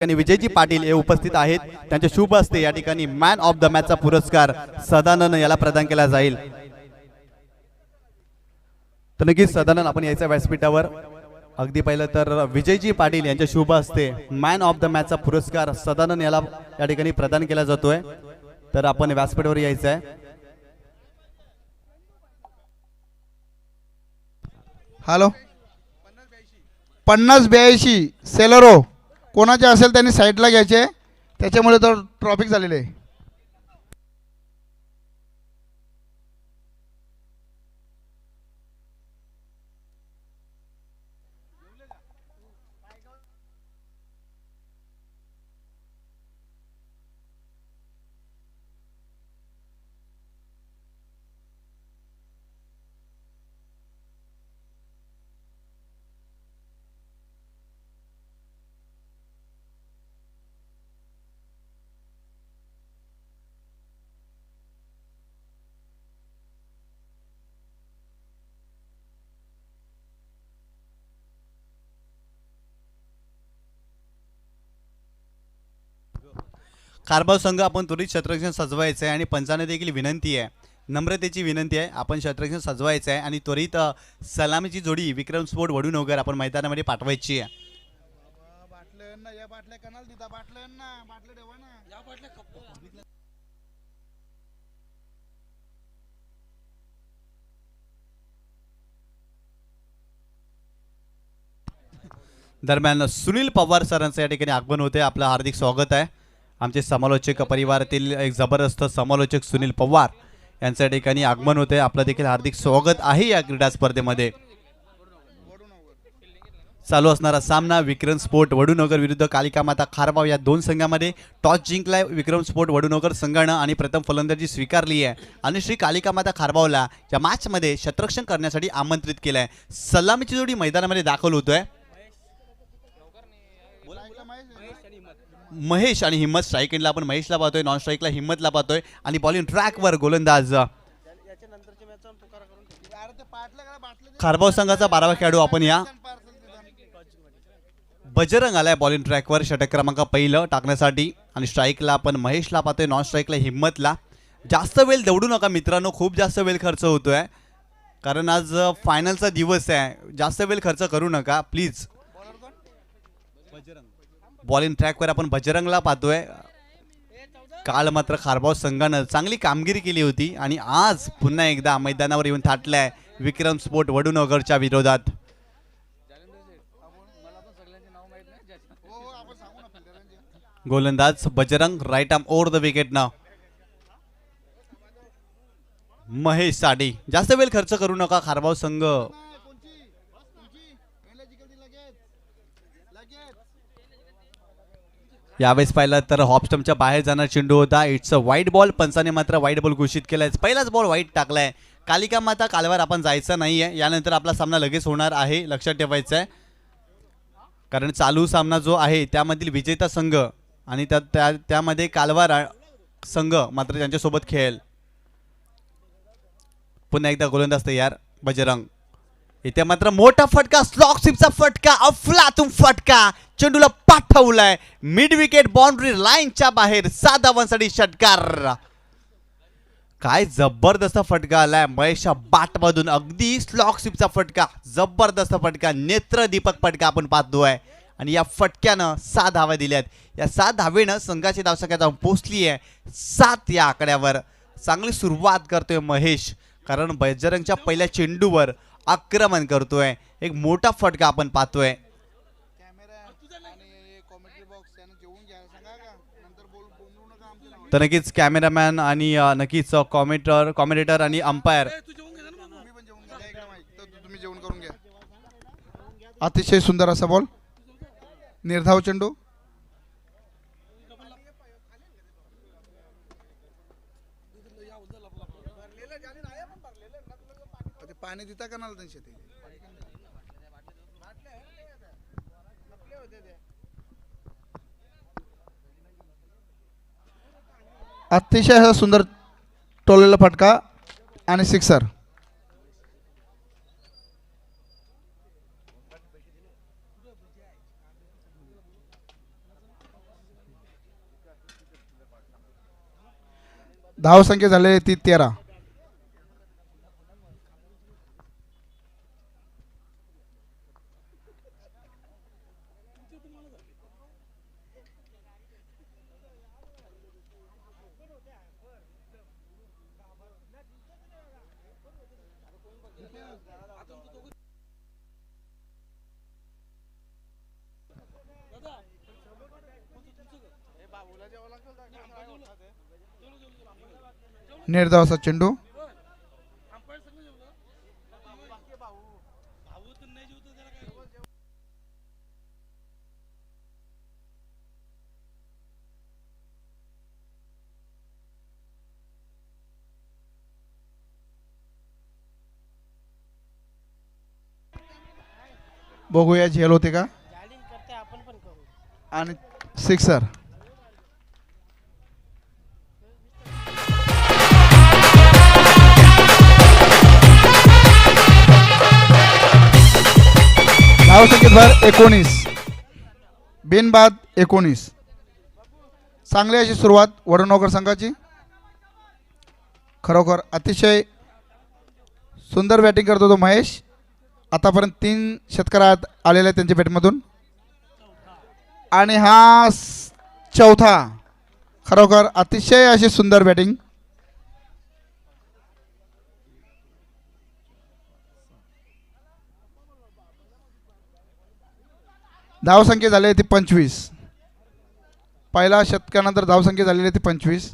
ठिकाणी विजयजी पाटील हे उपस्थित आहेत. त्यांच्या शुभ हस्ते या ठिकाणी मॅन ऑफ द मॅचचा पुरस्कार सदानंद याला प्रदान केला जाईल. तर नक्कीच सदानंद आपण यायचा व्यासपीठावर. अगदी पहिलं तर विजयजी पाटील यांच्या शुभ हस्ते मॅन ऑफ द मॅचचा पुरस्कार सदानंद याला या ठिकाणी प्रदान केला जातोय. तर आपण व्यासपीठावर यायचं आहे. हॅलो 50-82 सेलरो कोणाचे असेल त्यांनी साईडला घ्यायचे, त्याच्यामुळे तर ट्रॉफिक झालेले आहे. कारभार संघ आपण त्वरित शतरक्षण सजवायचं आहे आणि पंचाने देखील विनंती आहे, नम्रतेची विनंती आहे, आपण शतरक्षण सजवायचं आहे आणि त्वरित सलामीची जोडी विक्रम स्पोर्ट वडून वगैरे आपण मैदानामध्ये पाठवायची आहे. दरम्यान सुनील पवार सरांचं या ठिकाणी आगमन होते. आपलं हार्दिक स्वागत आहे. आमचे समालोचक परिवारातील एक जबरदस्त समालोचक सुनील पवार यांच्या ठिकाणी आगमन होते. आपलं देखील हार्दिक स्वागत आहे या क्रीडा स्पर्धेमध्ये. चालू असणारा सामना विक्रम स्पोर्ट वडूनगर विरुद्ध कालिका माता खारबाव या दोन संघामध्ये. टॉस जिंकलाय विक्रम स्पोर्ट वडूनगर संघानं आणि प्रथम फलंदाजी स्वीकारली आहे आणि श्री कालिका माता खारबावला या मॅचमध्ये शतरक्षण करण्यासाठी आमंत्रित केलंय. सलामीची जोडी मैदानामध्ये दाखल होतोय. महेश आणि हिम्मत स्ट्राईक एंडला आपण महेशला पाहतोय, नॉन स्ट्राईकला हिम्मतला पाहतोय आणि बॉलिंग ट्रॅकवर गोलंदाज खारबाव संघाचा 12वा खेळाडू आपण या बजरंग आलाय बॉलिंग ट्रॅकवर षटक क्रमांक पहिलं टाकण्यासाठी आणि स्ट्राईकला आपण महेशला पाहतोय, नॉन स्ट्राईकला हिम्मतला. जास्त वेळ दौडू नका मित्रांनो, खूप जास्त वेळ खर्च होतोय कारण आज फायनलचा दिवस आहे. जास्त वेळ खर्च करू नका प्लीज. बॉलिंग ट्रॅकवर आपण बजरंगला पाहतोय. काल मात्र खारबाव संघानं चांगली कामगिरी केली होती आणि आज पुन्हा एकदा मैदानावर येऊन थाटलाय विक्रम स्पोर्ट वडूनगरच्या विरोधात. गोलंदाज Bajrang right arm over the wicket ना. महेश साडी. जास्त वेळ खर्च करू नका खारबाव संघ. यावेळेस पाहिलं तर हॉपस्टमच्या बाहेर जाणार चेंडू होता. इट्स अ वाईट बॉल. पंचाने मात्र वाईट बॉल घोषित केलाय. पहिलाच बॉल वाईट टाकलाय. कालिका माता कालवर आपण जायचं नाहीये. यानंतर आपला सामना लगेच होणार आहे, लक्षात ठेवायचं आहे. कारण चालू सामना जो आहे त्यामधील विजेता संघ आणि त्यामध्ये कालवार संघ मात्र त्यांच्यासोबत खेळेल. पुन्हा एकदा गोलंदाज तयार बजरंग. इथे मात्र मोठा फटका, स्लॉक स्वीपचा फटका, अफलातून फटका, चेंडूला पाठवलाय मिड विकेट बाउंड्री लाईनच्या बाहेर. 7 धावांसाठी षटकार. काय जबरदस्त फटका आलाय महेशच्या बाटमधून. अगदी स्लॉक स्वीपचा फटका, जबरदस्त फटका, नेत्रदीपक फटका आपण पाहतोय आणि या फटक्यानं 6 धावा दिल्यात. या 7 धावेनं संघाची धावसंख्या जाऊन पोहोचली आहे 7 या आकड्यावर. चांगली सुरुवात करतोय महेश कारण बजरंगच्या पहिल्या चेंडूवर आक्रमण करतोय. एक मोठा फटका आपण पाहतोय. तर नक्कीच कॅमेरामॅन आणि नक्कीच कॉमेंटेटर आणि अंपायर अतिशय सुंदर असा बॉल, निर्धाव चेंडू. पाणी देता का नाही त्यांच्या ते अतिशय सुंदर टोललेला फटका आणि सिक्सर. धावसंख्या झालेली ती 13. निर्धावाचा चेंडू. बघूया झेल होते का आणि सिक्सर. धावसंख्येत भर 19. बिनबाद 19. चांगली अशी सुरुवात वडनोकर संघाची. खरोखर अतिशय सुंदर बॅटिंग करतो तो महेश. आतापर्यंत 3 षटकार आलेले आहेत त्यांच्या बॅटमधून आणि हा चौथा. खरोखर अतिशय अशी सुंदर बॅटिंग. धावसंख्या झाली ती 25. पहिल्या षटकानंतर धावसंख्या झालेली ती 25.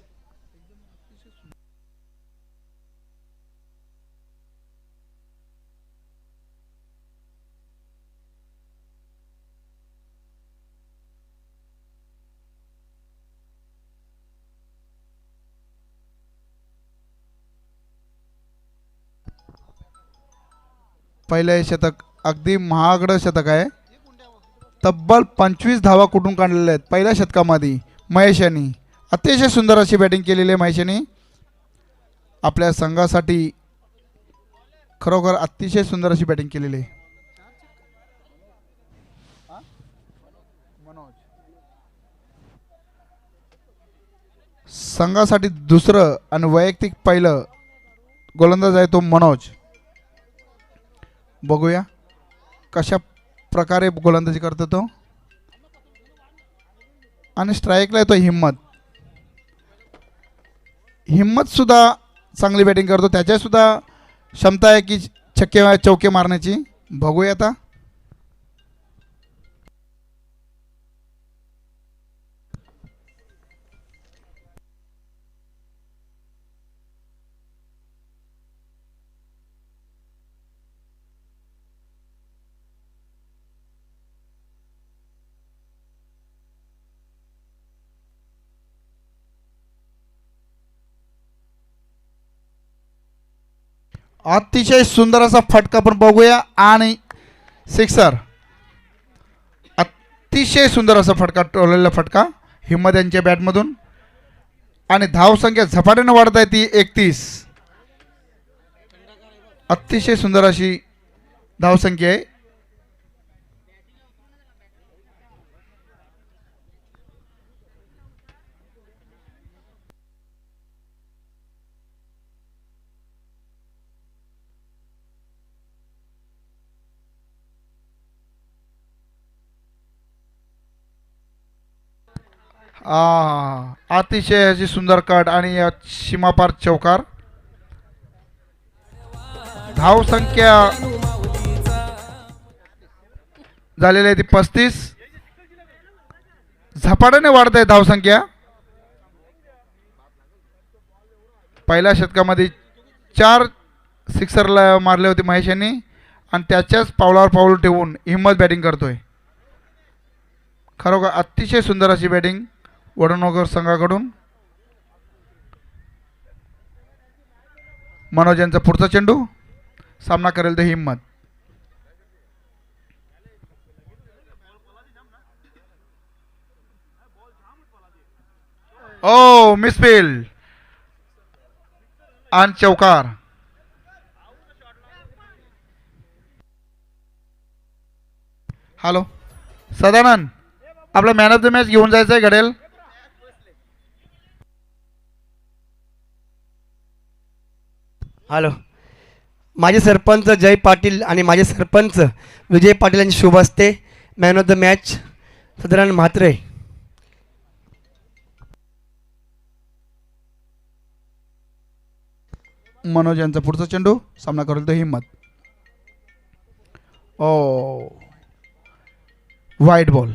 पहिले शतक अगदी महागडं शतक आहे. तब्बल 25 धावा कुठून काढलेल्या आहेत पहिल्या शतकामध्ये महेश यांनी. अतिशय सुंदर अशी बॅटिंग केलेली आहे महेश यांनी आपल्या संघासाठी. खरोखर अतिशय सुंदर अशी बॅटिंग केलेली आहे. संघासाठी दुसरं आणि वैयक्तिक पहिलं गोलंदाज आहे तो मनोज. बघूया कशा प्रकारे गोलंदाजी करतो तो. आणि स्ट्राईकला येतो हिम्मत. हिम्मत सुद्धा चांगली बॅटिंग करतो. त्याच्या सुद्धा क्षमता आहे की छक्के चौके मारण्याची. बघूया आता. अतिशय सुंदर असा फटका पण बघूया आणि सिक्सर. अतिशय सुंदर असा फटका टोललेला फटका हिम्मत यांच्या बॅटमधून. आणि धावसंख्या झपाट्याने वाढत आहे ती 31. अतिशय सुंदर अशी धावसंख्या आहे. अतिशय अशी सुंदर कट आणि सीमापार चौकार. धावसंख्या झालेली आहे ती 35. झपाट्याने वाढत आहे धावसंख्या. पहिल्या शतकामध्ये 4 सिक्सरला मारले होते महेश यांनी आणि त्याच्याच पावलावर पाऊल ठेवून हिम्मत बॅटिंग करतोय. खरोखर अतिशय सुंदर अशी बॅटिंग वडनोकर संघाकडून. मनोज यांचा पुढचा चेंडू. सामना करेल तो हिम्मत. ओ मिसफील्ड आणि चौकार. हॅलो सदानंद, आपला मॅन ऑफ द मॅच घेऊन जायचं आहे घडेल. हॅलो. माझे सरपंच जय पाटील आणि माझे सरपंच विजय पाटील यांचे शुभ हस्ते man of the match Sadanand Mhatre. Manoj यांचा पुढचा चेंडू सामना करेल तो हिम्मत. ओ वाईट बॉल.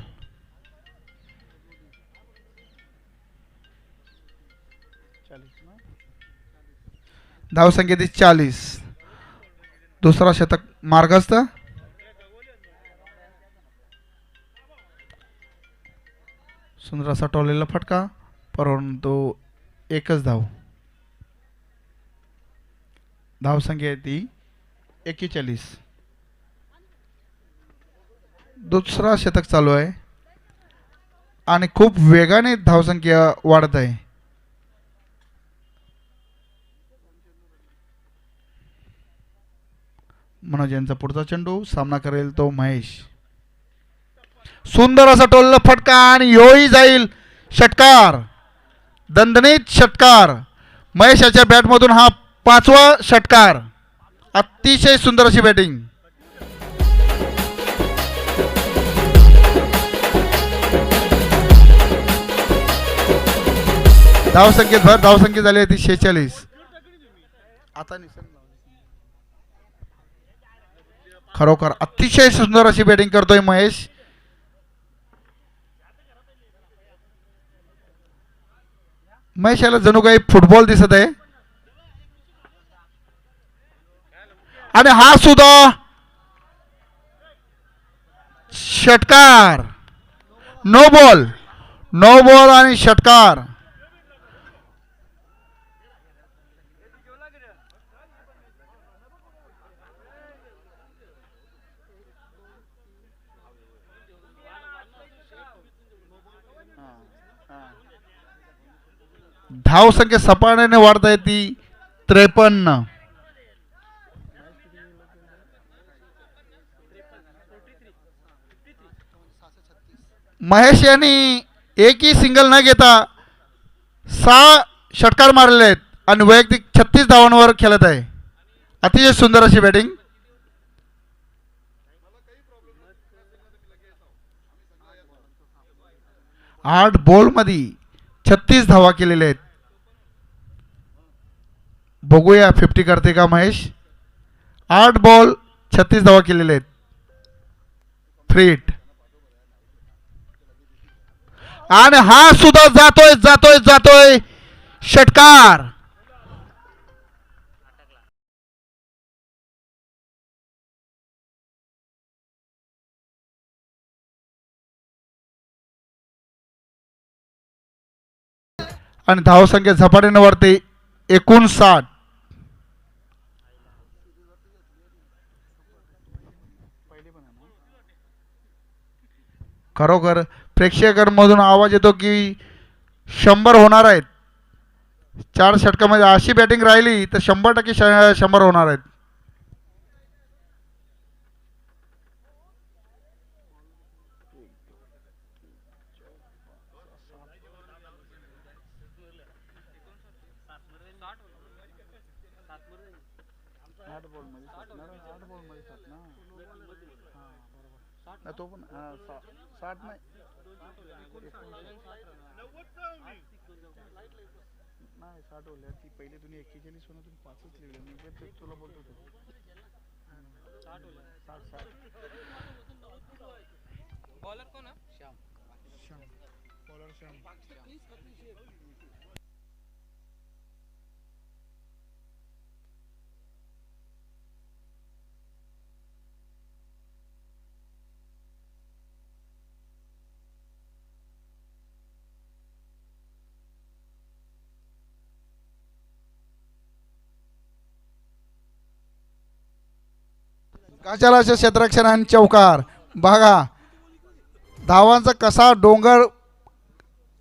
धावसंख्या ती 40. दुसरा शतक मार्गस्थ. सुंदर असा टोलेला फटका परंतु एकच धाव. धावसंख्या ती 41. दुसरा शतक चालू आहे आणि खूप वेगाने धावसंख्या वाढत आहे. मनोज यांचा पुढचा चेंडू सामना करेल तो महेश. सुंदर असा टोलला फटका आणि योही जाईल षटकार. दणदणीत षटकार. महेशाच्या बॅटमधून हा 5वा षटकार. अतिशय सुंदर अशी बॅटिंग. धावसंख्येत भर. धावसंख्या झाली ती 46. आता खरोखर अतिशय सुंदर अशी बॅटिंग करतोय महेश. महेश याला जणू काही फुटबॉल दिसत आहे. आणि हा सुद्धा षटकार. No ball. नो बॉल आणि षटकार. धावसंख्या सपाट्याने वाढत आहे ती 53. महेश यांनी एकही सिंगल न घेता 6 षटकार मारलेले आहेत आणि वैयक्तिक 36 धावांवर खेळत आहे. अतिशय सुंदर अशी बॅटिंग. आठ बॉल मध्ये 36 धावा केलेल्या आहेत. बघूया 50 करते का महेश. 8 बॉल 36 धावा केलेल्या आहेत. फ्रीट. आणि हा सुद्धा जातोय जातोय जातोय षटकार. आणि धावसंख्या झपाट्याने वाढते 59. खरोखर प्रेक्षकांमधून आवाज येतो की 100 होणार आहेत. 4 षटकामध्ये अशी बॅटिंग राहिली तर 100% 100 होणार आहेत. तो पण 60 नाही. नाही 60 होल्या ती पहिले तुम्ही 41 होणं तुम्ही 5च लिहिले. मी तुला बोलतो 60. बॉलर कोण? श्याम. बॉलर श्याम. काचाराच्या क्षेत्ररक्षण आणि चौकार. बघा धावांचा कसा डोंगर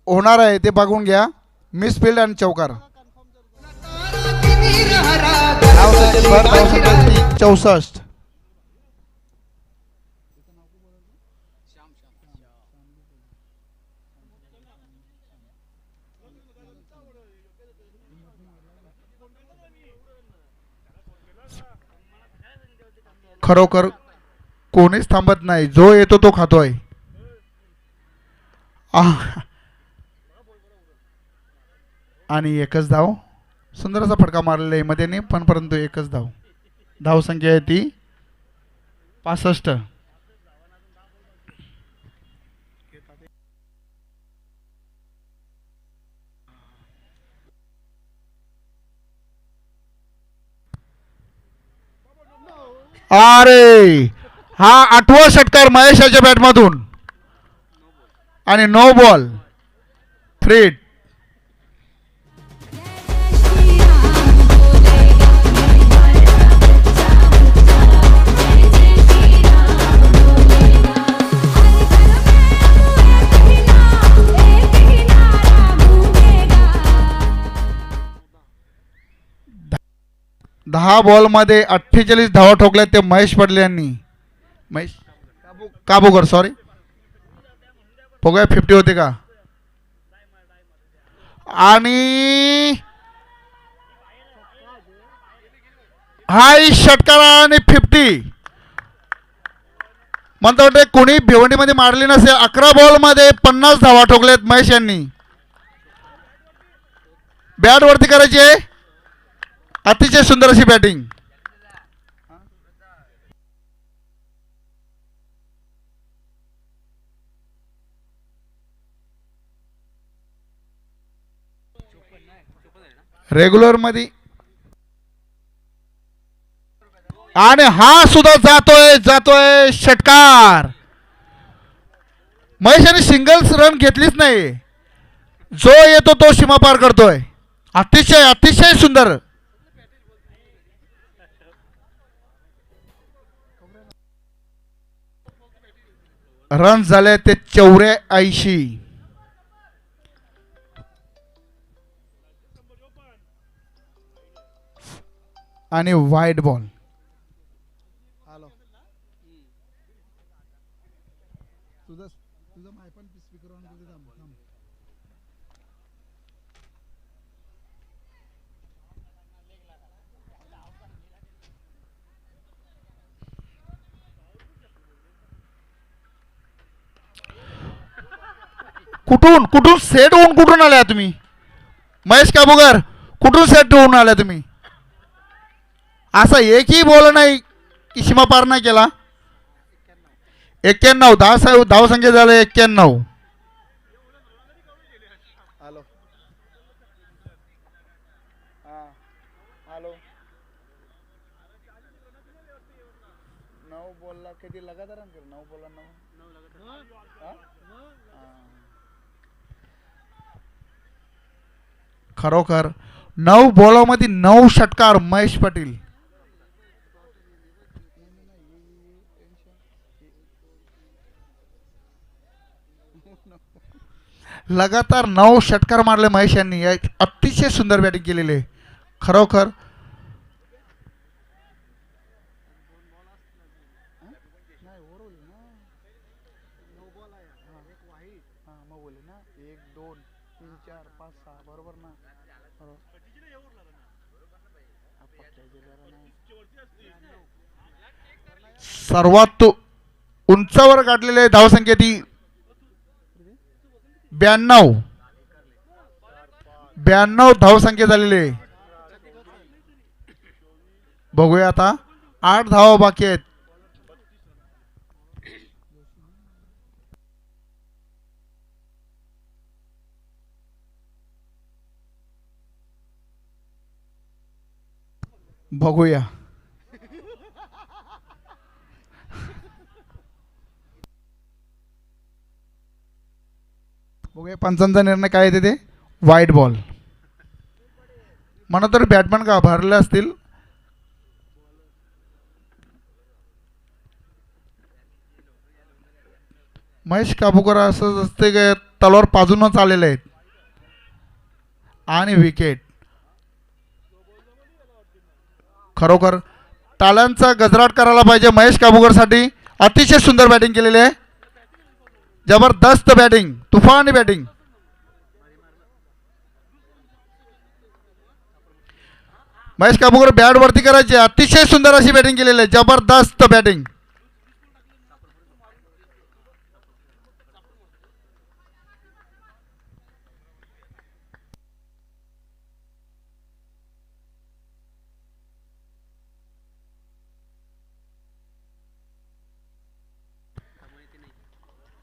होणार आहे ते बघून घ्या. मिसफिल्ड आणि चौकार. 64. खरोखर कोणीच थांबत नाही, जो येतो तो खातोय. आणि एकच धाव, सुंदर असा फटका मारलेला आहे मध्ये पण, परंतु एकच धाव. धावसंख्या आहे ती 65. अरे हा 8वा षटकार महेशाच्या बॅटमधून आणि नो बॉल थ्रेट. दहा बॉलमध्ये 48 धावा ठोकल्यात ते महेश पडले यांनी. महेश काबूकर, सॉरी, बघूया 50 होते का. आणि हाय षटकार आणि 50 म्हणतो वाटते कोणी भिवंडीमध्ये मारली नसेल. 11 बॉलमध्ये 50 धावा ठोकल्यात महेश यांनी. बॅट वरती करायची आहे. अतिशय सुंदर अशी बॅटिंग. रेग्युलर मध्ये आणि हा सुद्धा जातोय षटकार. महेशाने सिंगल्स रन घेतलीच नाही, जो येतो तो सीमा पार करतोय. अतिशय सुंदर. रन झाले ते 84 आणि वाईड बॉल. कुठून सेट होऊन कुठून आल्या तुम्ही महेश काबूकर? कुठून सेट होऊन आल्या तुम्ही? असा एकही बॉल नाही की सीमा पार नाही केला. 91 धावसंख्या झाले 91. खरोखर 9 बॉलमध्ये 9 षटकार महेश पाटील. लगातार 9 षटकार मारले महेश यांनी. अतिशय सुंदर बॅटिंग केलेली आहे खरोखर. सर्वात उंचावर गाठलेले धावसंख्या ती 92 धावसंख्या झालेली आहे. बघूया आता 8 धावा बाकी आहेत. बघूया पंचांचा निर्णय काय येते ते. वाईड बॉल म्हणा तर बॅटमॅन का भरले असतील. महेश काबूकर असं असते की तलवार पाजूनच आलेले आहेत. आणि विकेट. खरोखर टाळ्यांचा गजराट करायला पाहिजे महेश काबूकर साठी. अतिशय सुंदर बॅटिंग केलेली आहे. जबरदस्त बॅटिंग, तुफानी बॅटिंग. महेश कापूरकर बॅट वरती करायचे. अतिशय सुंदर अशी बॅटिंग केलेली आहे. जबरदस्त बॅटिंग.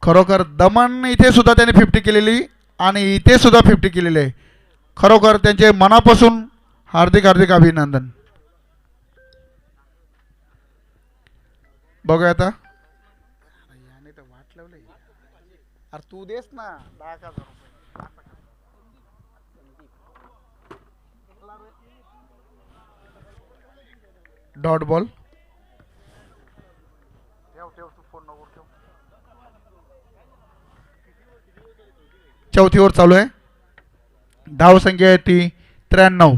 खरोखर दमन इथे सुद्धा त्याने 50 केलेली आणि इथे सुद्धा 50 केलेली आहे. खरोखर त्यांचे मनापासून हार्दिक हार्दिक अभिनंदन. बघूया आता. तू देस ना डॉट बॉल. चौथी ओव्हर चालू आहे. धाव संख्या आहे ती 93.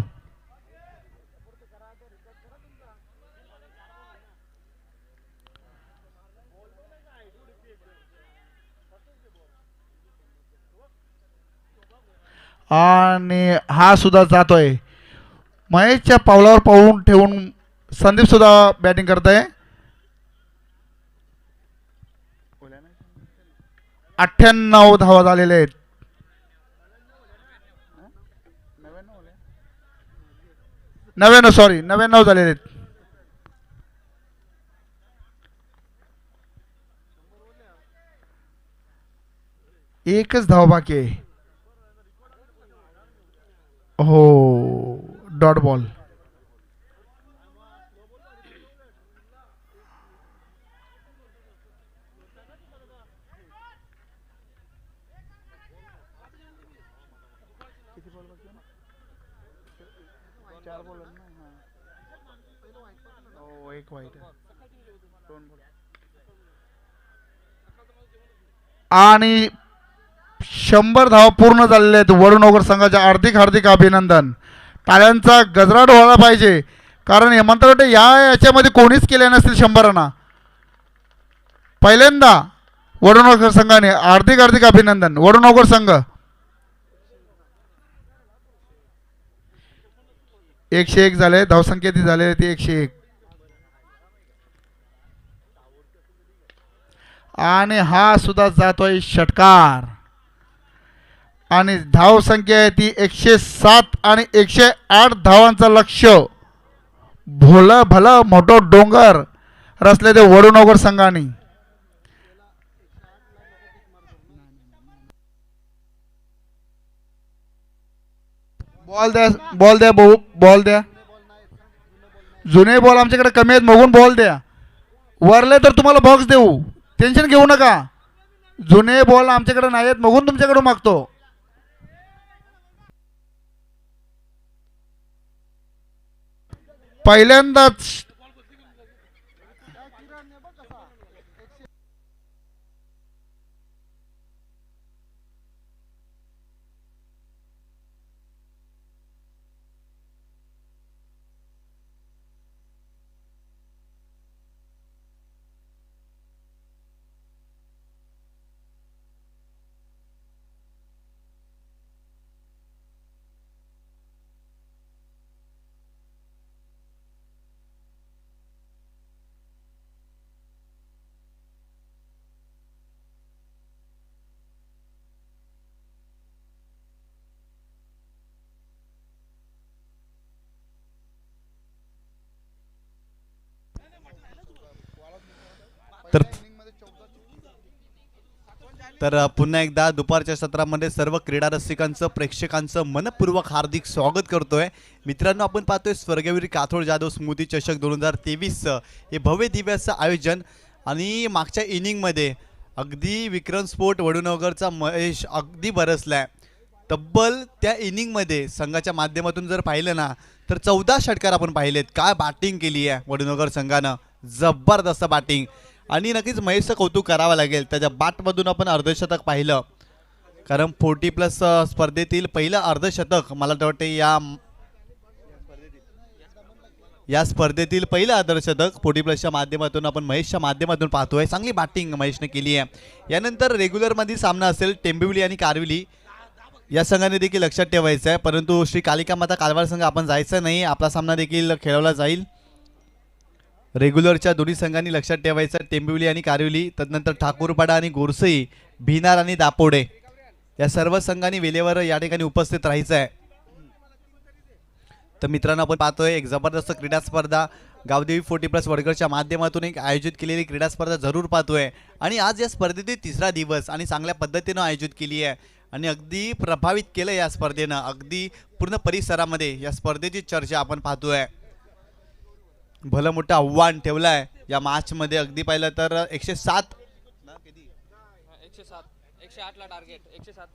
आणि हा सुद्धा जातोय. महेशच्या पावलावर पाऊल ठेवून संदीप सुद्धा बॅटिंग करत आहे. 98 धावा झालेले आहेत. 99 झालेले आहेत. एकच धाव बाकी आहे. हो डॉट बॉल. आणि 100 धावा पूर्ण झालेल्या आहेत. वरुणनगर संघाच्या हार्दिक हार्दिक अभिनंदन. टाळ्यांचा गजराट व्हायला पाहिजे कारण हेमंत याच्यामध्ये कोणीच केले नसतील 100 रना. पहिल्यांदा वरुणनगर संघाने हार्दिक हार्दिक अभिनंदन. वरुणनगर संघ 101 झाले. धावसंख्या ती झाले ती 101. आणि हा सुद्धा जातोय षटकार. आणि धाव संख्या आहे ती 107 आणि 108 धावांचा लक्ष्य. भोलं भलं मोठं डोंगर रचले ते वरुणनगर संघाने. बॉल द्या बॉल द्या बॉल द्या. जुने बॉल आमच्याकडे कमी आहेत. बघून बॉल द्या. वरले तर तुम्हाला बॉक्स देऊ. टेन्शन घेऊ नका. जुने बॉल आमच्याकडे नाही आहेत. बघून तुमच्याकडे मागतो. पहिल्यांदाच तर पुन्हा एकदा दुपारच्या सत्रामध्ये सर्व क्रीडा रसिकांचं प्रेक्षकांचं मनपूर्वक हार्दिक स्वागत करतोय. मित्रांनो, आपण पाहतोय स्वर्गवीर काथोड जाधव स्मृती चषक 2023 हे भव्य दिव्याचं आयोजन. आणि मागच्या इनिंगमध्ये अगदी विक्रम स्पोर्ट वडूनगरचा महेश अगदी बरसलाय. तब्बल त्या इनिंगमध्ये संघाच्या माध्यमातून जर पाहिलं ना तर 14 षटकार आपण पाहिलेत. काय बॅटिंग केली आहे वडूनगर संघानं. जबरदस्त बॅटिंग. आणि नक्कीच महेशचं कौतुक करावं लागेल. त्याच्या बॅटमधून आपण अर्धशतक पाहिलं कारण 40+ स्पर्धेतील पहिलं अर्धशतक मला वाटतं या स्पर्धेतील पहिलं अर्धशतक 40+च्या माध्यमातून आपण महेशच्या माध्यमातून पाहतोय. चांगली बॅटिंग महेशने केली आहे. यानंतर रेग्युलरमध्ये सामना असेल टेंबिवली आणि कारविली. या संघाने देखील लक्षात ठेवायचं आहे, परंतु श्री कालिका माता कारवार संघ आपण जायचं नाही, आपला सामना देखील खेळवला जाईल. रेग्युलरच्या दोन्ही संघांनी लक्षात ठेवायचं, टेंबिवली आणि कारिवली, तदनंतर ठाकूरपाडा आणि गोरसई, भिनार आणि दापोडे या सर्व संघांनी वेळेवर या ठिकाणी उपस्थित राहायचं आहे. तर मित्रांनो, आपण पाहतोय एक जबरदस्त क्रीडा स्पर्धा गावदेवी 40+ वडगडच्या माध्यमातून एक आयोजित केलेली क्रीडा स्पर्धा जरूर पाहतोय. आणि आज या स्पर्धेतील तिसरा दिवस आणि चांगल्या पद्धतीनं आयोजित केली आहे आणि अगदी प्रभावित केलं या स्पर्धेनं. अगदी पूर्ण परिसरामध्ये या स्पर्धेची चर्चा आपण पाहतोय. भलं मोठं आव्हान ठेवलं आहे या मॅचमध्ये. अगदी पाहिलं तर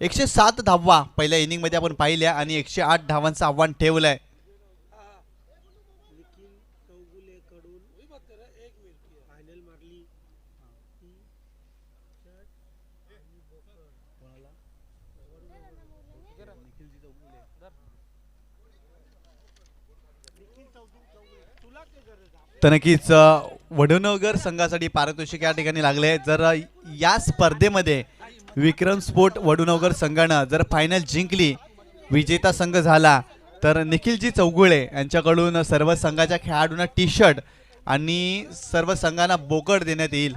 107 धावा पहिल्या इनिंगमध्ये आपण पाहिल्या आणि 108 धावांचं आव्हान ठेवलं आहे. तर नक्कीच वडनगर संघासाठी पारितोषिक या ठिकाणी लागले. जर या स्पर्धेमध्ये विक्रम स्पोर्ट वडनगर संघानं जर फायनल जिंकली, विजेता संघ झाला, तर निखिलजी चौगुळे यांच्याकडून सर्व संघाच्या खेळाडूंना टी-शर्ट आणि सर्व संघांना बोकड देण्यात येईल.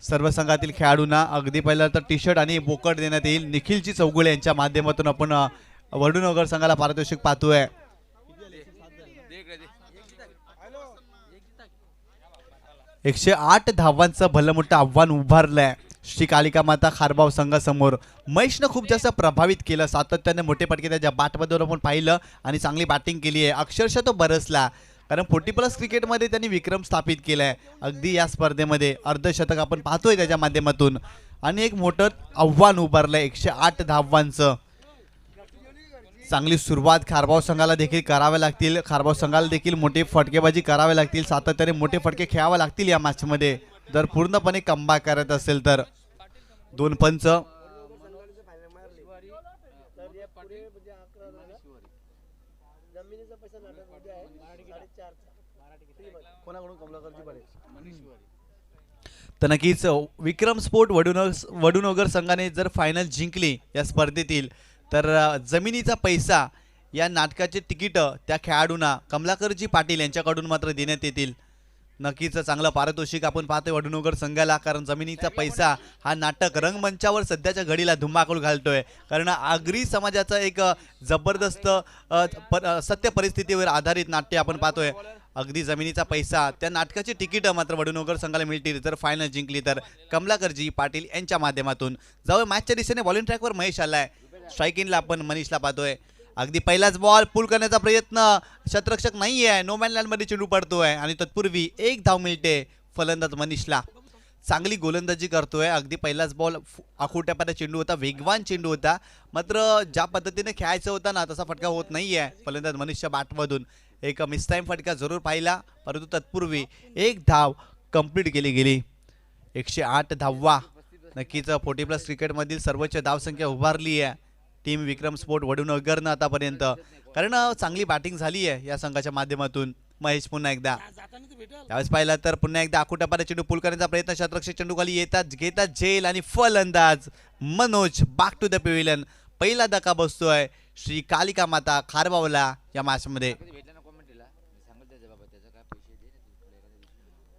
सर्व संघातील खेळाडूंना अगदी पहिलं तर टी-शर्ट आणि बोकड देण्यात येईल. निखिलजी चौगुळे यांच्या माध्यमातून आपण वडनगर संघाला पारितोषिक पाहतोय. 108 धावांचं भलं मोठं आव्हान उभारलंय श्री कालिका माता खारबाव संघासमोर. महेशनं खूप जास्त प्रभावित केलं, सातत्याने मोठे फटके त्याच्या बॅटमध्ये आपण पाहिलं आणि चांगली बॅटिंग केली आहे. अक्षरशः तो बरसला, कारण 40+ क्रिकेटमध्ये त्यांनी विक्रम स्थापित केलाय. अगदी या स्पर्धेमध्ये अर्धशतक आपण पाहतोय त्याच्या माध्यमातून आणि एक मोठं आव्हान उभारलंय 108 धावांचं. चांगली सुरुवात खारबाव संघाला देखील करावे लागतील. खारबाव संघाला देखील मोठी फटकेबाजी करावे लागतील, सातत्याने मोठे फटके खेळावे लागतील या मॅचमध्ये जर पूर्णपणे कमबॅक करत असेल तर. 2 पंच तर नक्कीच विक्रम स्पोर्ट वडनगर संघाने जर फायनल जिंकली या स्पर्धेतील, तर जमिनीचा पैसा या नाटकाचे तिकीट त्या खेळाडूंना कमलाकरजी पाटील यांच्याकडून मात्र देण्यात येतील. नक्कीच चांगलं पारितोषिक आपण पाहतोय वडनगर संघाला, कारण जमिनीचा पैसा हा नाटक रंगमंचावर सध्याच्या घडीला धुमाकूळ घालतोय. कारण आगरी समाजाचं एक जबरदस्त सत्य परिस्थितीवर आधारित नाट्य आपण पाहतोय. अगदी जमिनीचा पैसा त्या नाटकाची तिकीट मात्र वडनगर संघाला मिळतील जर फायनल जिंकली तर कमलाकरजी पाटील यांच्या माध्यमातून. जवळ मॅचच्या दिशेने बॉलिंग ट्रॅकवर महेश आलाय. स्ट्राईक इनला आपण मनीषला पाहतोय. अगदी पहिलाच बॉल पुल करण्याचा प्रयत्न, शतरक्षक नाही आहे, नो मॅन लँडमध्ये चेंडू पडतोय आणि तत्पूर्वी 1 धाव मिळते फलंदाज मनीषला. चांगली गोलंदाजी करतोय. अगदी पहिलाच बॉल आखुट्यापाड्या चेंडू होता, वेगवान चेंडू होता, मात्र ज्या पद्धतीने खेळायचं होता ना तसा फटका होत नाही आहे फलंदाज मनीषच्या बॅटमधून. एक मिस टाईम फटका जरूर पाहिला, परंतु तत्पूर्वी 1 धाव कंप्लीट केली गेली. 108 धावा नक्कीच 40+ क्रिकेटमधील सर्वोच्च धावसंख्या उभारली आहे टीम विक्रम स्पोर्ट वडनगरनं आतापर्यंत, कारण चांगली बॅटिंग झाली आहे या संघाच्या माध्यमातून. महेश पुन्हा एकदा यावेळेस पाहिला तर पुन्हा एकदा आकुटापाड्या चेंडू पुल करण्याचा प्रयत्न, शतरक्षक चेंडू खाली येतात, घेतात झेल आणि फलंदाज Manoj back to the pavilion. पहिला धक्का बसतोय श्री कालिका माता खारबावला या मॅचमध्ये.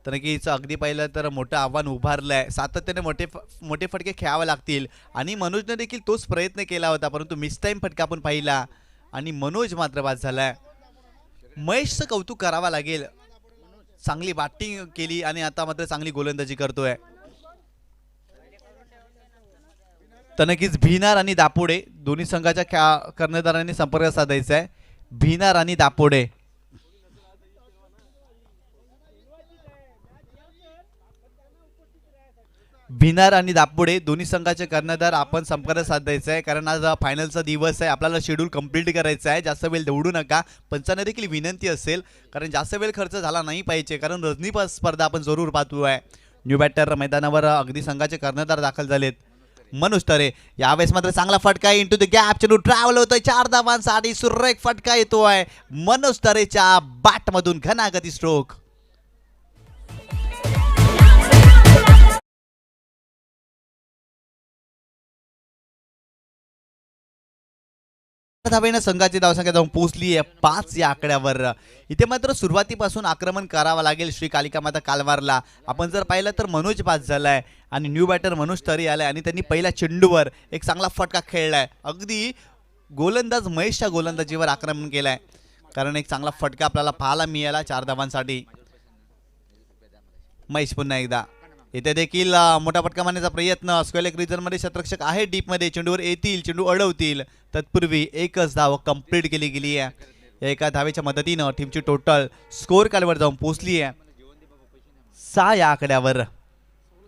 तर नक्कीच अगदी पाहिलं तर मोठं आव्हान उभारलंय. सातत्याने मोठे फटके खेळावे लागतील आणि मनोजने देखील तोच प्रयत्न केला होता, परंतु मिस टाईम फटका आपण पाहिला आणि मनोज मात्र बाद झालाय. महेशचं कौतुक करावा लागेल, चांगली बॅटिंग केली आणि आता मात्र चांगली गोलंदाजी करतोय. तर नक्कीच भिनार आणि दापोडे दोन्ही संघाच्या कर्णधारांनी संपर्क साधायचा आहे. भिनार आणि दापोडे भिनार आणि दापोडे दोन्ही संघाचे कर्णधार आपण संपर्क साधायचा आहे, कारण आज फायनलचा दिवस आहे. आपल्याला शेड्यूल कंप्लीट करायचं आहे. जास्त वेळ दौडू नका. पंचांना देखील विनंती असेल, कारण जास्त वेळ खर्च झाला नाही पाहिजे, कारण रजनी स्पर्धा आपण जरूर पाहतोय. न्यू बॅटर मैदानावर अगदी संघाचे कर्णधार दाखल झालेत. मनोज तरे यावेळेस मात्र चांगला फटका इंटू द गॅप, चेंडू ट्रॅव्हल होतोय 4 धावांसाठी. सुरेख फटका येतोय मनोज तरेच्या बॅटमधून, घनागती स्ट्रोक. धावेनं संघाची धावसंख्या जाऊन पोहोचली आहे 5 या आकड्यावर. इथे मात्र सुरुवातीपासून आक्रमण करावं लागेल श्री कालिका माता कालवारला. आपण जर पाहिलं तर मनोज बाद झालाय आणि न्यू बॅटर मनोज तरी आलाय आणि त्यांनी पहिल्या चेंडूवर एक चांगला फटका खेळलाय. अगदी गोलंदाज महेशच्या गोलंदाजीवर आक्रमण केलंय, कारण एक चांगला फटका आपल्याला पाहायला मिळाला 4 धावांसाठी. महेश पुन्हा एकदा इथे देखील मोठा फटका मारण्याचा प्रयत्न. स्क्वेअर रिजन मध्ये शतरक्षक आहे डीप मध्ये, चेंडूवर येतील, चेंडू अडवतील. तत्पूर्वी एकच धाव कंप्लीट केली गेली आहे. या एका धावेच्या मदतीनं टीमची टोटल स्कोर कार्डवर जाऊन पोहोचली आहे 6 या आकड्यावर.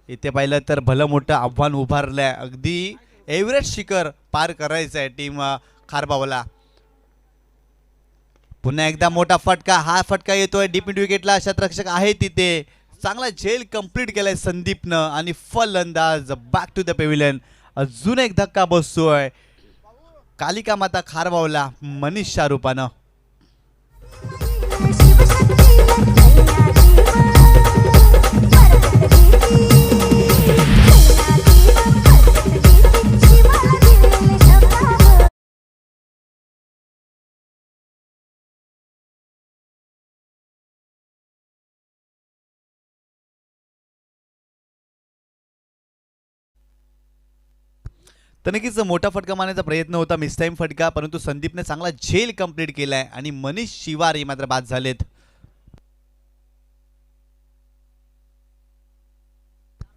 इथे पाहिलं तर भलं मोठं आव्हान उभारलंय. अगदी एव्हरेस्ट शिखर पार करायचं आहे टीम खारबावला. पुन्हा एकदा मोठा फटका. हा फटका येतोय डीप मिड विकेटला. शतरक्षक आहे तिथे. चांगला झेल कंप्लीट केलाय संदीपनं आणि फलंदाज बॅक टू द पेव्हिलियन. अजून एक धक्का बसतोय कालिका माता खारबावला मनीषच्या रूपानं. तर नक्कीच मोठा फटका मारण्याचा प्रयत्न होता, मिस टाइम फटका, परंतु संदीपने चांगला झेल कंप्लीट केलाय आणि मनीष शिवारी मात्र बाद झालेत.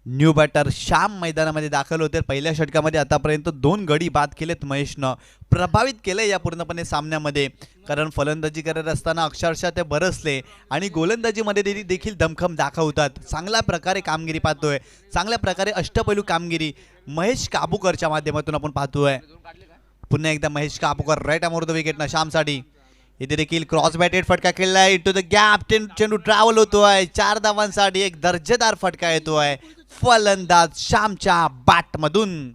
न्यू बॅटर श्याम मैदानामध्ये दाखल होते. पहिल्या षटकामध्ये आतापर्यंत 2 गडी बाद केलेत महेशनं. प्रभावित केलंय या पूर्णपणे सामन्यामध्ये, कारण फलंदाजी करत असताना अक्षरशः ते बरसले आणि गोलंदाजीमध्ये देखील दमखम दाखवतात. चांगल्या प्रकारे कामगिरी पाहतोय, चांगल्या प्रकारे अष्टपैलू कामगिरी महेश काबूकरच्या माध्यमातून आपण पाहतोय. पुन्हा एकदा Mahesh Kabukar right arm over the wicket श्यामसाठी. इथे देखील क्रॉस बॅटेड फटका खेळलाय इंटू द गॅप. चेंडू ट्रॅव्हल होतोय 4 धावांसाठी. एक दर्जेदार फटका येतोय फलंदाज श्यामच्या बॅट मधून.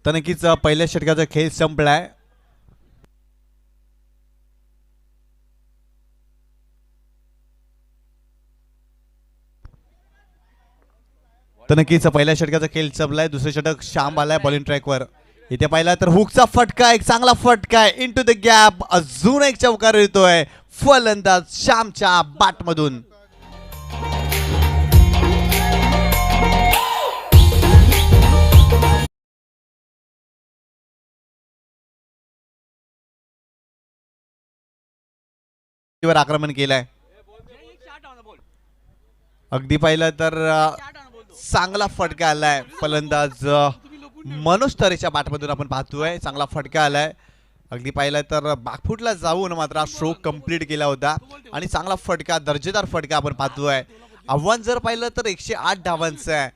तर नक्कीच पहिल्या षटकाचा खेळ संपलाय. तर नक्कीच पहिल्या षटकाचा खेळ संपलाय. दुसरे षटक श्याम आलाय बॉलिंग ट्रॅकवर. इथे पाहिला तर हुकचा फटका, एक चांगला फटका आहे इंटू द गॅप. अजून एक चौकार येतोय फलंदाज श्यामच्या बॅट मधून. आक्रमण केलंय. अगदी पाहिलं तर चांगला फटका आलाय फलंदाज मनोज तरेच्या बॅटमधून आपण पाहतोय. चांगला फटका आलाय. अगदी पाहिलं तर बॅकफुटला जाऊन मात्र स्ट्रोक कंप्लीट केला होता आणि चांगला फटका, दर्जेदार फटका आपण पाहतोय. आव्हान जर पाहिलं तर 108 धावांचं आहे,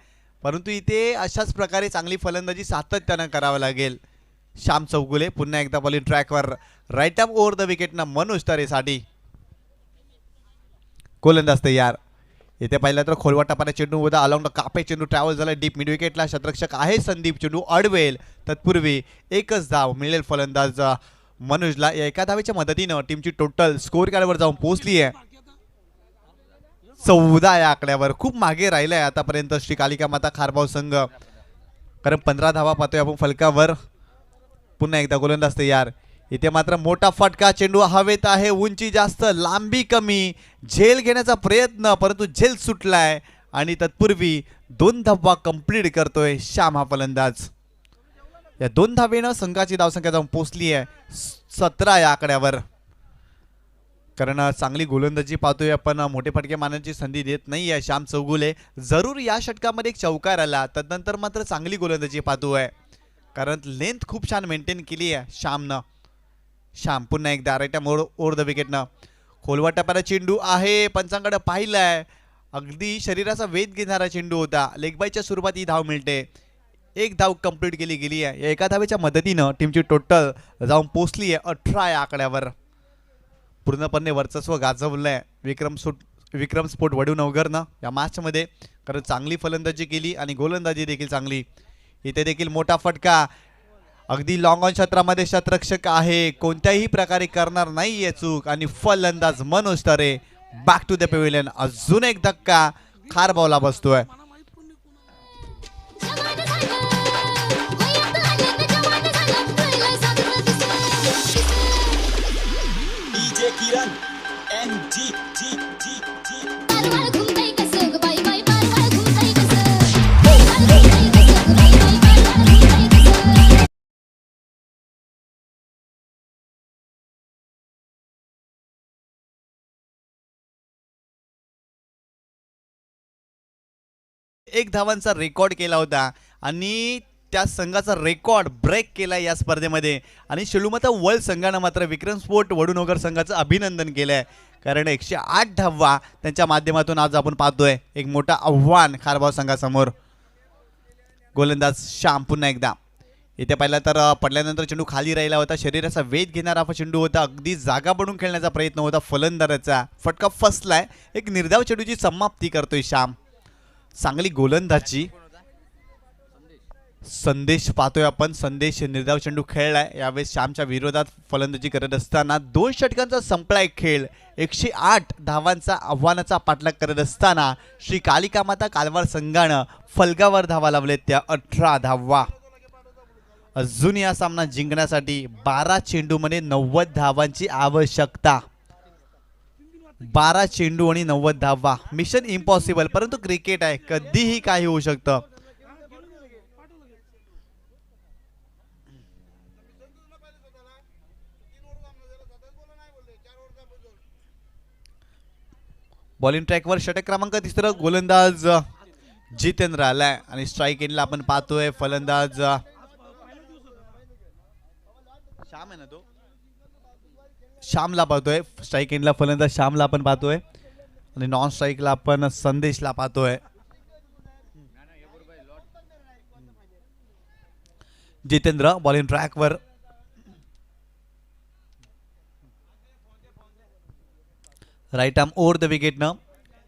परंतु इथे अशाच प्रकारे चांगली फलंदाजी सातत्यानं करावं लागेल. श्याम चौगुले पुन्हा एकदा बॉलिंग ट्रॅकवर. राईट आर्म ओव्हर द विकेटनं मनोज तरेसाठी. गोलंदाज तयार. इथे पाहिलं तर खोलवा टपाला चेंडू होता अलॉंग द कापे. चेंडू ट्रॅव्हल झाला डीप मिड विकेटला. शतरक्षक आहे संदीप. चेंडू अडवेल. तत्पूर्वी एकच धाव मिळेल फलंदाज मनोजला. या एका धावेच्या मदतीनं टीमची टोटल स्कोर कार्डवर जाऊन पोहोचली आहे 14 या आकड्यावर. खूप मागे राहिलाय आतापर्यंत श्री कालिका माता खारबाव संघ, कारण 15 धावा पाहतोय आपण फलकावर. पुन्हा एकदा गोलंदाज तयार. इथे मात्र मोठा फटका. चेंडू हवेत आहे, उंची जास्त, लांबी कमी. झेल घेण्याचा प्रयत्न, परंतु झेल सुटलाय आणि तत्पूर्वी 2 धावा कंप्लीट करतोय श्याम हा फलंदाज. या 2 धावेनं संघाची धावसंख्या जाऊन पोहोचली आहे 17 या आकड्यावर. कारण चांगली गोलंदाजी पाहतोय आपण. मोठे फटके मारण्याची संधी देत नाही आहे श्याम चौगुले. जरूर या षटकामध्ये एक चौकार आला, तदनंतर मात्र चांगली गोलंदाजी पाहतोय, कारण लेंथ खूप छान मेंटेन केली आहे श्यामनं. श्याम पुन्हा एकदा राईट आर्म ओव्हर द विकेटनं. खोलवा टप्प्याला चेंडू आहे, पंचांकडे पाहिलाय अगदी शरीराचा वेध घेणारा चेंडू होता. लेगबायच्या स्वरूपात ही धाव मिळते. एक धाव कंप्लीट केली गेली आहे. या एका धावेच्या मदतीनं टीमची टोटल जाऊन पोचली आहे 18 या आकड्यावर. पूर्णपणे वर्चस्व गाजवलंय विक्रम स्पोर्ट वडूनवरनं या मॅचमध्ये, कारण चांगली फलंदाजी केली आणि गोलंदाजी देखील चांगली. इथे देखील मोठा फटका. अगदी लॉंग ऑन क्षेत्रामध्ये शतरक्षक आहे, कोणत्याही प्रकारे करणार नाहीये चूक. आणि फलंदाज मनोज तरे बॅक टू द पेव्हिलियन. अजून एक धक्का खारबावला बसतोय. एक धावांचा रेकॉर्ड केला होता आणि त्या संघाचा रेकॉर्ड ब्रेक केला या स्पर्धेमध्ये. आणि शेलूमाता वर्ल्ड संघानं मात्र विक्रम स्पोर्ट वडूनगर संघाचं अभिनंदन केलंय, कारण 108 धावा त्यांच्या माध्यमातून आज आपण पाहतोय. एक मोठं आव्हान खारबाव संघासमोर. गोलंदाज श्याम पुन्हा एकदा. इथे पहिला तर पडल्यानंतर चेंडू खाली राहिला होता. शरीराचा वेध घेणारा चेंडू होता. अगदी जागा बनवून खेळण्याचा प्रयत्न होता फलंदाजाचा. फटका फसलाय. एक निर्धाव चेंडूची समाप्ती करतोय श्याम. चांगली गोलंदाजी. संदेश पाहतोय आपण. संदेश निर्धाव चेंडू खेळलाय. यावेळेस श्यामच्या विरोधात फलंदाजी करत असताना 2 षटकांचा संपलाय खेळ. 108 धावांचा आव्हानाचा पाठलाग करत असताना श्री कालिका माता कालवार संघानं फलकावर धावा लावलेत त्या 18 धावा. अजून या सामना जिंकण्यासाठी 12 चेंडूमध्ये 90 धावांची आवश्यकता. 12 चेंडू आणि 90 धावा. मिशन इम्पॉसिबल, परंतु क्रिकेट आहे, कधीही काही होऊ शकतं. बॉलिंग ट्रॅकवर षटक क्रमांक 3 गोलंदाज जितेंद्र आलाय आणि स्ट्राईक एंडला आपण पाहतोय फलंदाज श्याम आहे ना तो, श्यामला पाहतोय. स्ट्राईक एंडला फलंदाज श्यामला आपण पाहतोय आणि नॉन स्ट्राईकला आपण संदेशला पाहतोय. जितेंद्र बॉलिंग ट्रॅकवर. राईट आर्म ओव्हर द विकेटनं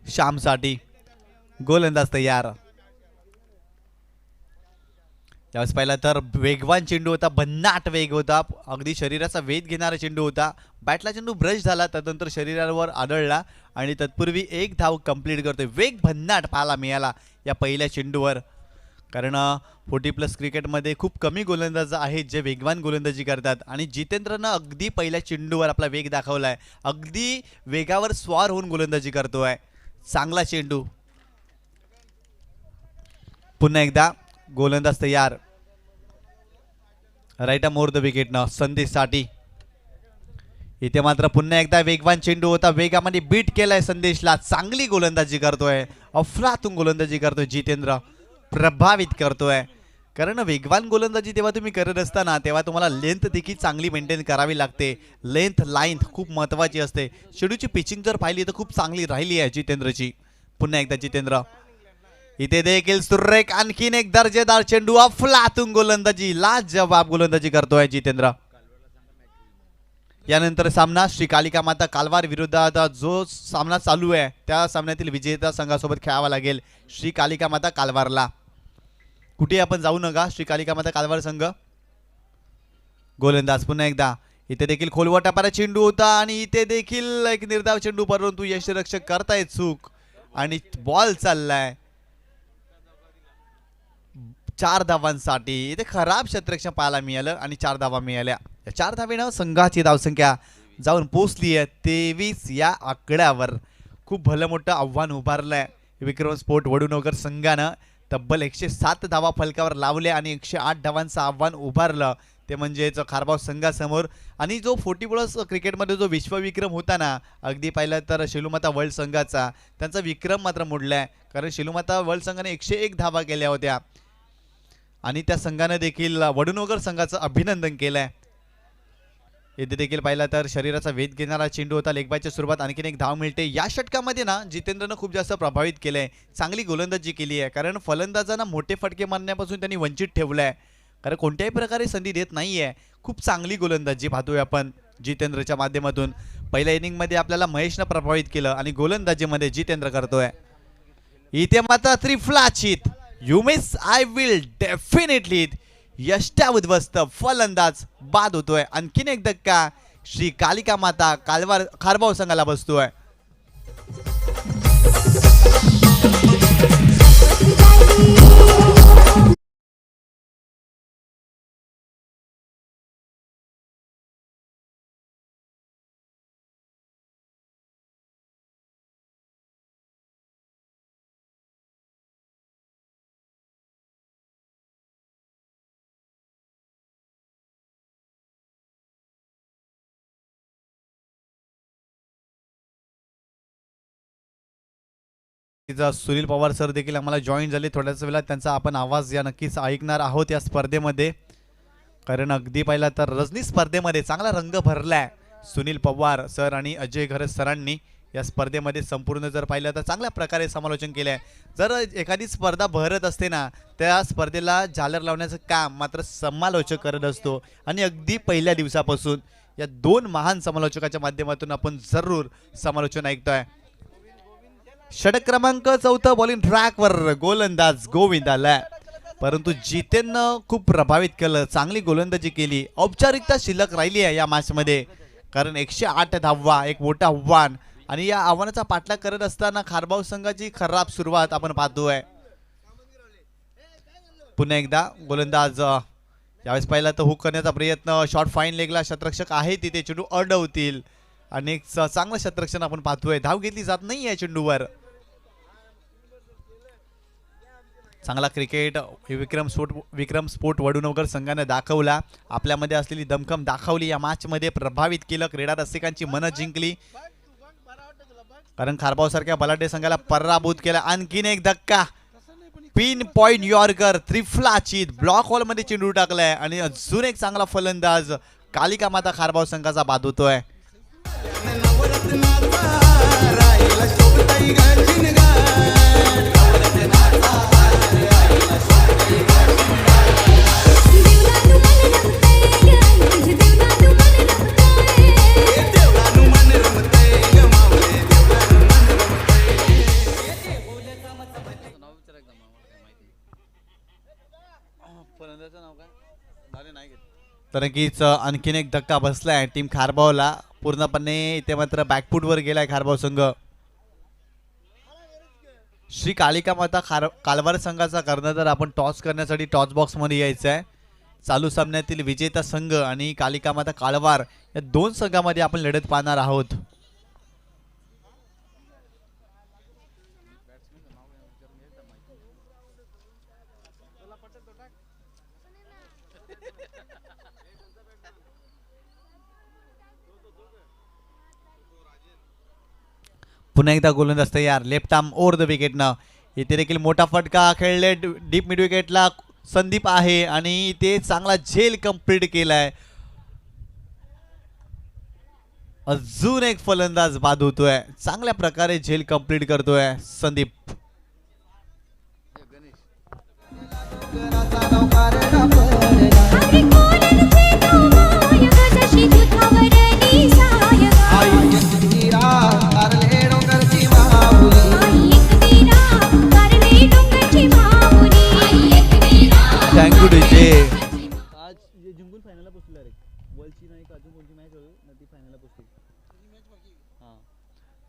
श्यामसाठी. गोलंदाज तयार. यावेळेस पाहिला तर वेगवान चेंडू होता. भन्नाट वेग होता. अगदी शरीराचा वेध घेणारा चेंडू होता. बॅटला चेंडू ब्रश झाला, त्यानंतर शरीरावर आदळला आणि तत्पूर्वी एक धाव कंप्लीट करतोय. वेग भन्नाट पाहायला मिळाला या पहिल्या चेंडूवर, कारण 40+ क्रिकेटमध्ये खूप कमी गोलंदाज आहेत जे वेगवान गोलंदाजी करतात. आणि जितेंद्रनं अगदी पहिल्या चेंडूवर आपला वेग दाखवलाय. अगदी वेगावर स्वार होऊन गोलंदाजी करतोय. चांगला चेंडू. पुन्हा एकदा गोलंदाज तयार. राईट आर्म ओव्हर द विकेटनं संदेशसाठी. इथे मात्र पुन्हा एकदा वेगवान चेंडू होता. वेगामध्ये बीट केलाय संदेशला. चांगली गोलंदाजी करतोय. अफलातून गोलंदाजी करतोय जितेंद्र. प्रभावित करतोय, कारण वेगवान गोलंदाजी तेव्हा तुम्ही करत असताना तेव्हा तुम्हाला लेंथ देखील चांगली मेंटेन करावी लागते. लेंथ लाईन खूप महत्त्वाची असते. चेंडूची पिचिंग जर पाहिली तर खूप चांगली राहिली आहे जितेंद्रची. पुन्हा एकदा जितेंद्र. इथे देखील सुरेख आणखीन एक दर्जेदार चेंडू. अफलातून गोलंदाजी. लाजवाब गोलंदाजी करतोय जितेंद्र. यानंतर सामना श्री कालिका माता कालवार विरोधात जो सामना चालू आहे त्या सामन्यातील विजेता संघासोबत खेळावा लागेल श्री कालिका माता कालवारला. कुठे आपण जाऊ नका. श्री कालिका माता कालवार संघ. गोलंदाज पुन्हा एकदा. इथे देखील खोलवटा पारा चेंडू होता आणि इथे देखील एक निर्धाव चेंडू, परंतु यष्टिरक्षक करतायत चूक आणि बॉल चाललाय 4 धावांसाठी. इथे खराब क्षेत्ररक्षण पाहायला मिळालं आणि 4 धावा मिळाल्या. या 4 धावेनं संघाची धावसंख्या जाऊन पोचली आहे 23 या आकड्यावर. खूप भलं मोठं आव्हान उभारलंय विक्रम स्पोर्ट वडूनगर संघानं. तब्बल 107 धावा फलकावर लावल्या आणि 108 धावांचं आव्हान उभारलं. ते म्हणजेच खारबाव संघासमोर. आणि जो 40+ क्रिकेटमध्ये जो विश्वविक्रम होता ना, अगदी पाहिलं तर शेलूमाता वर्ल्ड संघाचा, त्यांचा विक्रम मात्र मोडलाय. कारण शेलूमाता वर्ल्ड संघाने 101 धावा केल्या होत्या आणि त्या संघाने देखील वडूनगर संघाचं अभिनंदन केलंय. इथे देखील पाहिला तर शरीराचा वेध घेणारा चेंडू होता. लेगबायच्या सुरुवात आणखीन एक धाव मिळते. या षटकामध्ये ना जितेंद्रनं खूप जास्त प्रभावित केलंय. चांगली गोलंदाजी केली आहे, कारण फलंदाजांना मोठे फटके मारण्यापासून त्यांनी वंचित ठेवलंय, कारण कोणत्याही प्रकारे संधी देत नाहीये. खूप चांगली गोलंदाजी पाहतोय आपण जितेंद्रच्या माध्यमातून. पहिल्या इनिंगमध्ये आपल्याला महेशनं प्रभावित केलं आणि गोलंदाजीमध्ये जितेंद्र करतोय. इथे मात्र त्रिफलाचित you miss I will definitely यष्टा उद्ध्वस्त फलंदाज बाद होतोय. आणखीन एक धक्का श्री कालिका माता खारबाव संघाला बसतोय. सुनील पवार सर देखील आम्हाला जॉईन झाले थोड्याच वेळात. त्यांचा आपण आवाज या नक्कीच ऐकणार आहोत या स्पर्धेमध्ये, कारण अगदी पाहिला तर रजनी स्पर्धेमध्ये चांगला रंग भरलाय. सुनील पवार सर आणि अजय घरत सरांनी या स्पर्धेमध्ये संपूर्ण जर पाहिलं तर चांगल्या प्रकारे समालोचन केलंय. जर एखादी स्पर्धा भरत असते ना, त्या स्पर्धेला झालर लावण्याचं काम मात्र समालोचक करत असतो. आणि अगदी पहिल्या दिवसापासून या दोन महान समालोचकाच्या माध्यमातून आपण जरूर समालोचन ऐकतोय. षटक क्रमांक 4 बॉलिंग ट्रॅकवर गोलंदाज गोविंद आलाय, परंतु जितेंद्रनं खूप प्रभावित केलं. चांगली गोलंदाजी केली. औपचारिकता शिल्लक राहिली आहे या मॅचमध्ये, कारण 108 धावा एक मोठं आव्हान, आणि या आव्हानाचा पाठलाग करत असताना खारबाव संघाची खराब सुरुवात आपण पाहतोय. पुन्हा एकदा गोलंदाज यावेळेस पाहिला तर हुक करण्याचा प्रयत्न. शॉर्ट फाईन लेगला शतरक्षक आहे तिथे, चेंडू अडवतील आणि एक चांगलं शतरक्षण आपण पाहतोय. धाव घेतली जात नाही या चेंडूवर. चांगला क्रिकेट विक्रम स्पोर्ट वडूनगर संघाने दाखवला. आपल्यामध्ये असलेली दमखम दाखवली. या मॅच मध्ये प्रभावित केलं, क्रीडा रसिकांची मनं जिंकली, कारण खारबाव सारख्या बलाढ्य संघाला पराभूत केला. आणखीन एक धक्का, पिन पॉइंट यॉर्कर त्रिफलाचित ब्लॉक हॉल मध्ये चेंडू टाकलाय आणि अजून एक चांगला फलंदाज कालिका माता खारबाव संघाचा बाद होतोय. तर नक्कीच आणखीन एक धक्का बसलाय टीम खारबावला. पूर्णपणे इथे मात्र बॅकफूटवर गेलाय खारबाव संघ. श्री कालिका माता कालवार संघाचा कर्णधार आपण टॉस करण्यासाठी टॉस बॉक्स मध्ये यायचं आहे. चालू सामन्यातील विजेता संघ आणि कालिका माता कालवार या दोन संघामध्ये आपण लढत पाहणार आहोत. पुन्हा एकदा गोलंदाज तयार. लेफ्ट आर्म ओव्हर द विकेटनं. इथे देखील मोठा फटका खेळले डीप मिड विकेटला संदीप आहे आणि इथे चांगला झेल कंप्लीट केलाय. अजून एक फलंदाज बाद होतोय. चांगल्या प्रकारे झेल कंप्लीट करतोय संदीप. Thank you DJ. आज जिंकून फायनलला पोहोचलो रे. वर्ल्डची नाही का अजून कोणती मॅच होईल ना, ती फायनलला पोहोचली. हां,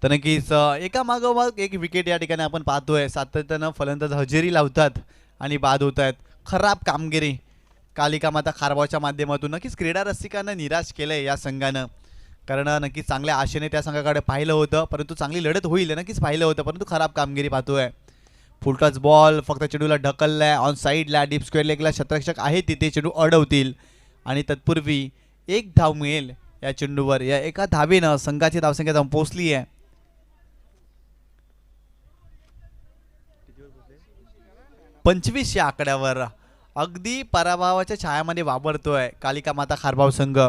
तर नक्कीच एका मागोमाग एक विकेट या ठिकाणी आपण पाहतोय. सातत्यानं फलंदाज हजेरी लावतात आणि बाद होत आहेत. खराब कामगिरी कालिका माता खारबावच्या माध्यमातून नक्कीच क्रीडा रसिकांना निराश केलंय या संघानं, कारण नक्कीच चांगल्या आशेने त्या संघाकडे पाहिलं होतं, परंतु चांगली लढत होईल नक्कीच पाहिलं होतं, परंतु खराब कामगिरी पाहतोय. फुल टच बॉल फक्त चेंडूला ढकललाय ऑन साईडला. डीप स्क्वेअर लेगला शतरक्षक आहे तिथे, चेंडू अडवतील आणि तत्पूर्वी एक धाव मिळेल या चेंडूवर. या एका धावेनं संघाची धावसंख्या जाऊन पोहोचली आहे 25 या आकड्यावर. अगदी पराभवाच्या छायामध्ये वावरतोय कालिका माता खारबाव संघ.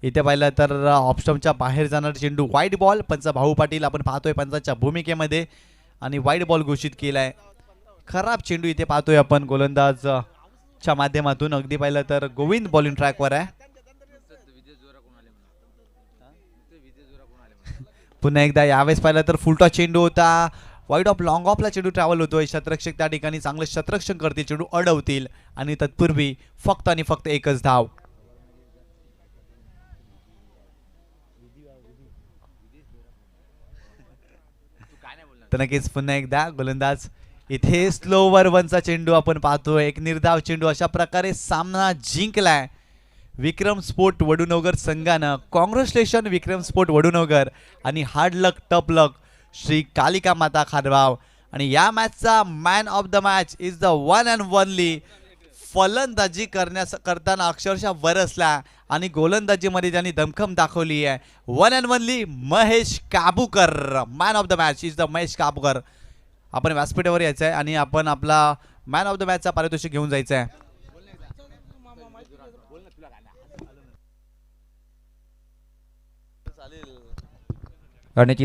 इथे पाहिलं तर ऑप्शनच्या बाहेर जाणार चेंडू वाईट बॉल. पंच भाऊ पाटील आपण पाहतोय पंचाच्या भूमिकेमध्ये आणि वाईट बॉल घोषित केलाय. खराब चेंडू इथे पाहतोय आपण गोलंदाज च्या माध्यमातून. अगदी पाहिलं तर गोविंद बॉलिंग ट्रॅकवर आहे. पुन्हा एकदा यावेळेस पाहिलं तर फुलटॉ चेंडू होता. वाईड ऑफ लॉंग ऑफला चेंडू ट्रॅव्हल होतोय. शतरक्षक त्या ठिकाणी चांगलं शतरक्षण करतील, चेंडू अडवतील आणि तत्पूर्वी फक्त आणि फक्त एकच धाव. तर नक्कीच पुन्हा एकदा गोलंदाज इथे स्लोवर वनचा चेंडू आपण पाहतोय. एक निर्धाव चेंडू. अशा प्रकारे सामना जिंकलाय विक्रम स्पोर्ट वडूनगर संघानं. कॉंग्रॅच्युलेशन विक्रम स्पोर्ट वडूनगर आणि हार्ड लक टप लक श्री कालिका माता खारबाव. आणि या मॅचचा man of the match is the one and only. फलंदाजी करताना अक्षरशः बरसला आणि गोलंदाजीमध्ये त्यांनी दमखम दाखवली आहे. One and only Mahesh Kabukar. Man of the match is the Mahesh Kabukar. आपण व्यासपीठावर यायचं आहे आणि आपण आपला मॅन ऑफ द मॅचचा पारितोषिक घेऊन जायचं आहे. करण्याची